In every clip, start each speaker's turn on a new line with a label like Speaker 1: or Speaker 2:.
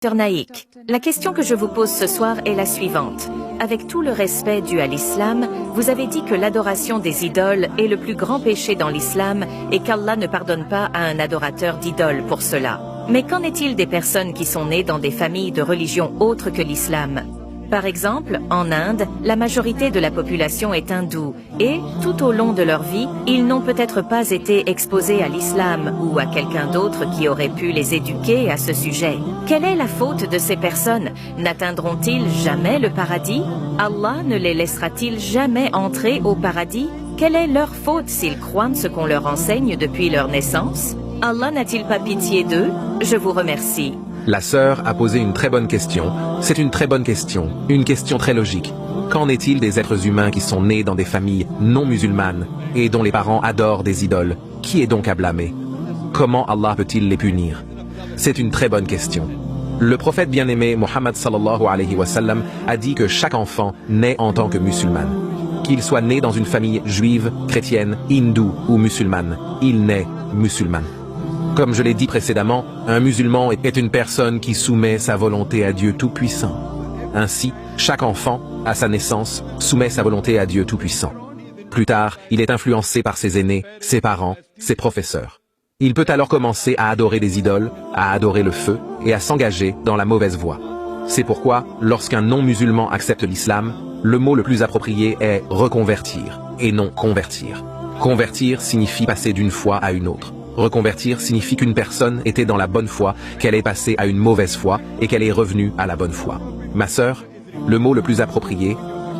Speaker 1: Dr Naïk, la question que je vous pose ce soir est la suivante. Avec tout le respect dû à l'islam, vous avez dit que l'adoration des idoles est le plus grand péché dans l'islam et qu'Allah ne pardonne pas à un adorateur d'idoles pour cela. Mais qu'en est-il des personnes qui sont nées dans des familles de religion autres que l'islam? Par exemple, en Inde, la majorité de la population est hindoue et, tout au long de leur vie, ils n'ont peut-être pas été exposés à l'islam ou à quelqu'un d'autre qui aurait pu les éduquer à ce sujet. Quelle est la faute de ces personnes? N'atteindront-ils jamais le paradis? Allah ne les laissera-t-il jamais entrer au paradis? Quelle est leur faute s'ils croient ce qu'on leur enseigne depuis leur naissance? Allah n'a-t-il pas pitié d'eux? Je vous remercie.
Speaker 2: La sœur a posé une très bonne question. C'est une très bonne question, une question très logique. Qu'en est-il des êtres humains qui sont nés dans des familles non musulmanes et dont les parents adorent des idoles? Qui est donc à blâmer? Comment Allah peut-il les punir? C'est une très bonne question. Le prophète bien-aimé Mohammed sallallahu alayhi wa sallam a dit que chaque enfant naît en tant que musulmane. Qu'il soit né dans une famille juive, chrétienne, hindoue ou musulmane, il naît musulman. Comme je l'ai dit précédemment, un musulman est une personne qui soumet sa volonté à Dieu Tout-Puissant. Ainsi, chaque enfant, à sa naissance, soumet sa volonté à Dieu Tout-Puissant. Plus tard, il est influencé par ses aînés, ses parents, ses professeurs. Il peut alors commencer à adorer des idoles, à adorer le feu et à s'engager dans la mauvaise voie. C'est pourquoi, lorsqu'un non-musulman accepte l'islam, le mot le plus approprié est reconvertir et non convertir. Convertir signifie passer d'une foi à une autre. Reconvertir signifie qu'une personne était dans la bonne foi, qu'elle est passée à une mauvaise foi et qu'elle est revenue à la bonne foi. Ma sœur, le mot le plus approprié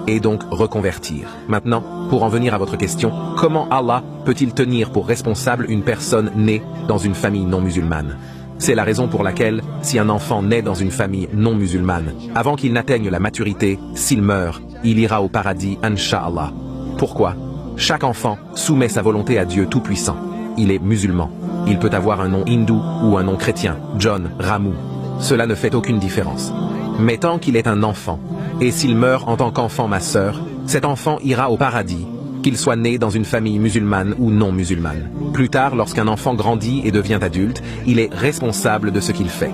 Speaker 2: est donc reconvertir. Maintenant, pour en venir à votre question, comment Allah peut-il tenir pour responsable une personne née dans une famille non musulmane? C'est la raison pour laquelle, si un enfant naît dans une famille non musulmane, avant qu'il n'atteigne la maturité, s'il meurt, il ira au paradis, Inch'Allah. Pourquoi? Chaque enfant soumet sa volonté à Dieu Tout-Puissant. Il est musulman. Il peut avoir un nom hindou ou un nom chrétien, John, Ramu. Cela ne fait aucune différence. Mais tant qu'il est un enfant, et s'il meurt en tant qu'enfant, ma sœur, cet enfant ira au paradis, qu'il soit né dans une famille musulmane ou non musulmane. Plus tard, lorsqu'un enfant grandit et devient adulte, il est responsable de ce qu'il fait.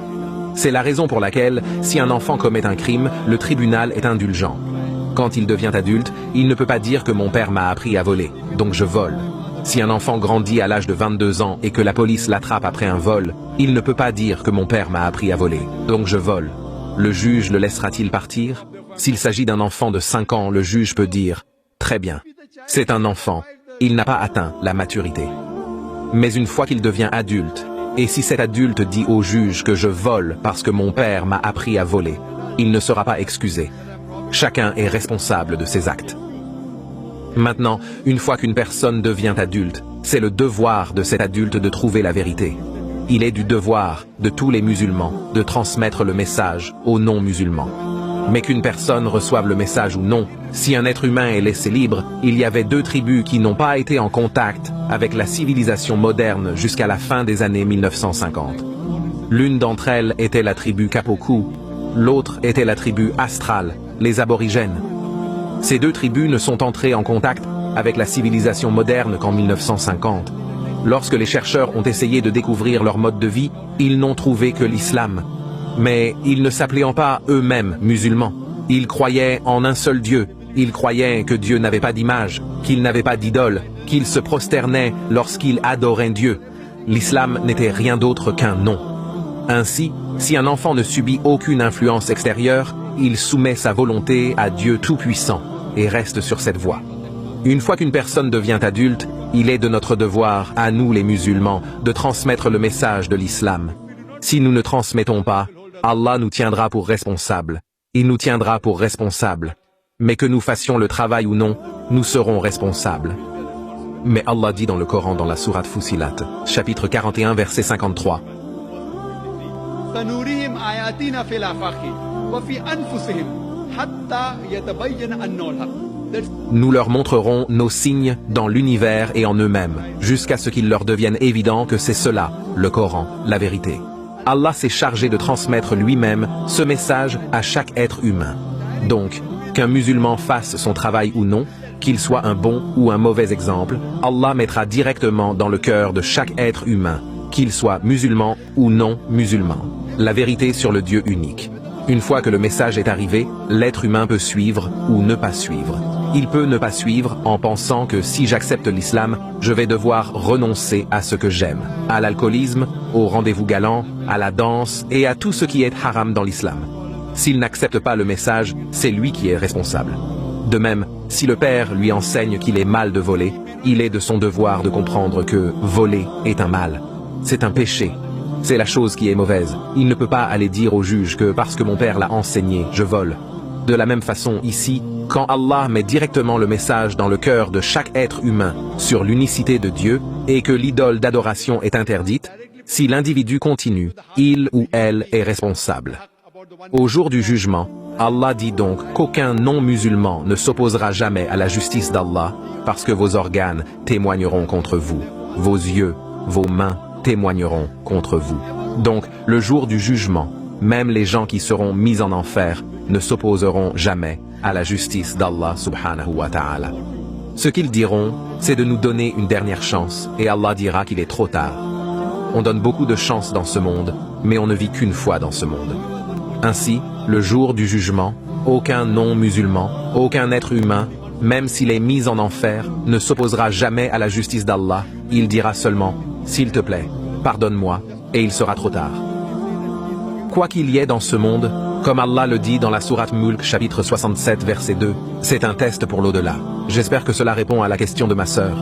Speaker 2: C'est la raison pour laquelle, si un enfant commet un crime, le tribunal est indulgent. Quand il devient adulte, il ne peut pas dire que mon père m'a appris à voler, donc je vole. Si un enfant grandit à l'âge de 22 ans et que la police l'attrape après un vol, il ne peut pas dire que mon père m'a appris à voler, donc je vole. Le juge le laissera-t-il partir? S'il s'agit d'un enfant de 5 ans, le juge peut dire « Très bien, c'est un enfant, il n'a pas atteint la maturité. » Mais une fois qu'il devient adulte, et si cet adulte dit au juge que je vole parce que mon père m'a appris à voler, il ne sera pas excusé. Chacun est responsable de ses actes. Maintenant, une fois qu'une personne devient adulte, c'est le devoir de cet adulte de trouver la vérité. Il est du devoir de tous les musulmans de transmettre le message aux non-musulmans. Mais qu'une personne reçoive le message ou non, si un être humain est laissé libre, il y avait 2 tribus qui n'ont pas été en contact avec la civilisation moderne jusqu'à la fin des années 1950. L'une d'entre elles était la tribu Kapoku, l'autre était la tribu Astral, les aborigènes. Ces 2 tribus ne sont entrées en contact avec la civilisation moderne qu'en 1950. Lorsque les chercheurs ont essayé de découvrir leur mode de vie, ils n'ont trouvé que l'islam. Mais ils ne s'appelaient pas eux-mêmes musulmans. Ils croyaient en un seul Dieu. Ils croyaient que Dieu n'avait pas d'image, qu'il n'avait pas d'idole, qu'il se prosternait lorsqu'il adorait Dieu. L'islam n'était rien d'autre qu'un nom. Ainsi, si un enfant ne subit aucune influence extérieure, il soumet sa volonté à Dieu Tout-Puissant et reste sur cette voie. Une fois qu'une personne devient adulte, il est de notre devoir, à nous les musulmans, de transmettre le message de l'islam. Si nous ne transmettons pas, Allah nous tiendra pour responsables. Il nous tiendra pour responsables. Mais que nous fassions le travail ou non, nous serons responsables. Mais Allah dit dans le Coran, dans la sourate Fussilat, chapitre 41, verset 53. Nous leur montrerons nos signes dans l'univers et en eux-mêmes, jusqu'à ce qu'il leur devienne évident que c'est cela, le Coran, la vérité. Allah s'est chargé de transmettre lui-même ce message à chaque être humain. Donc, qu'un musulman fasse son travail ou non, qu'il soit un bon ou un mauvais exemple, Allah mettra directement dans le cœur de chaque être humain, qu'il soit musulman ou non musulman. la vérité sur le Dieu unique. Une fois que le message est arrivé, l'être humain peut suivre ou ne pas suivre. Il peut ne pas suivre en pensant que si j'accepte l'islam, je vais devoir renoncer à ce que j'aime, à l'alcoolisme, au rendez-vous galant, à la danse et à tout ce qui est haram dans l'islam. S'il n'accepte pas le message, c'est lui qui est responsable. De même, si le père lui enseigne qu'il est mal de voler, il est de son devoir de comprendre que voler est un mal. C'est un péché. C'est la chose qui est mauvaise. Il ne peut pas aller dire au juge que parce que mon père l'a enseigné, je vole. De la même façon, ici, quand Allah met directement le message dans le cœur de chaque être humain sur l'unicité de Dieu et que l'idole d'adoration est interdite, si l'individu continue, il ou elle est responsable. Au jour du jugement, Allah dit donc qu'aucun non-musulman ne s'opposera jamais à la justice d'Allah parce que vos organes témoigneront contre vous, vos yeux, vos mains témoigneront contre vous. Donc, le jour du jugement, même les gens qui seront mis en enfer ne s'opposeront jamais à la justice d'Allah subhanahu wa ta'ala. Ce qu'ils diront, c'est de nous donner une dernière chance et Allah dira qu'il est trop tard. On donne beaucoup de chances dans ce monde, mais on ne vit qu'une fois dans ce monde. Ainsi, le jour du jugement, aucun non-musulman, aucun être humain, même s'il est mis en enfer, ne s'opposera jamais à la justice d'Allah. Il dira seulement « S'il te plaît, pardonne-moi » et il sera trop tard. Quoi qu'il y ait dans ce monde, comme Allah le dit dans la sourate Mulk chapitre 67 verset 2, c'est un test pour l'au-delà. J'espère que cela répond à la question de ma sœur.